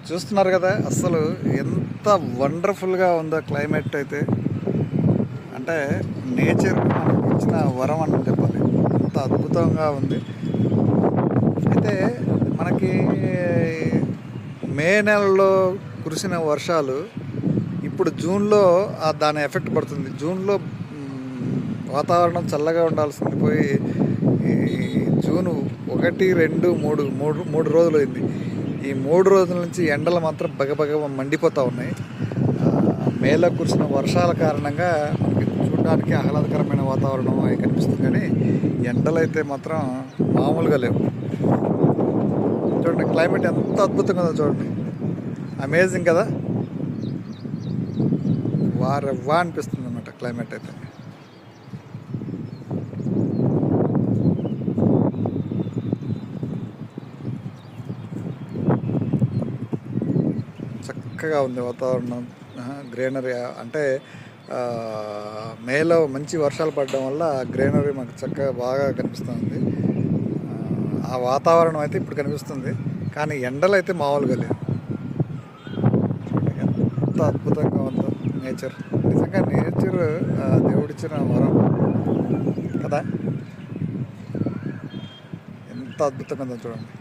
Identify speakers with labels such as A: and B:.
A: చూస్తున్నారు కదా, అసలు ఎంత వండర్ఫుల్గా ఉందో క్లైమేట్ అయితే. అంటే నేచర్ మనకి ఇచ్చిన వరం అని చెప్పాలి, అంత అద్భుతంగా ఉంది. అయితే మనకి మే నెలలో కురిసిన వర్షాలు ఇప్పుడు జూన్లో దాని ఎఫెక్ట్ పడుతుంది. జూన్లో వాతావరణం చల్లగా ఉండాల్సింది పోయి జూను 1, 2, 3 రోజులు అయింది. ఈ 3 రోజుల నుంచి ఎండలు మాత్రం బగబగ మండిపోతూ ఉన్నాయి. మేలో కురిసిన వర్షాల కారణంగా మనకి చూడడానికి ఆహ్లాదకరమైన వాతావరణం అవి కనిపిస్తుంది, కానీ ఎండలు అయితే మాత్రం మామూలుగా లేవు. చూడండి క్లైమేట్ ఎంత అద్భుతంగా ఉందో చూడండి, అమేజింగ్ కదా. వారెవ్వా అనిపిస్తుంది అన్నమాట క్లైమేట్ అయితే. చక్కగా ఉంది వాతావరణం, గ్రీనరీ. అంటే మేలో మంచి వర్షాలు పడడం వల్ల గ్రీనరీ మాకు చక్కగా బాగా కనిపిస్తుంది. ఆ వాతావరణం అయితే ఇప్పుడు కనిపిస్తుంది, కానీ ఎండలు అయితే మామూలుగా లేవు. ఎంత అద్భుతంగా ఉందో నేచర్. నిజంగా నేచర్ దేవుడిచ్చిన వరం కదా, ఎంత అద్భుతంగా ఉందో చూడండి.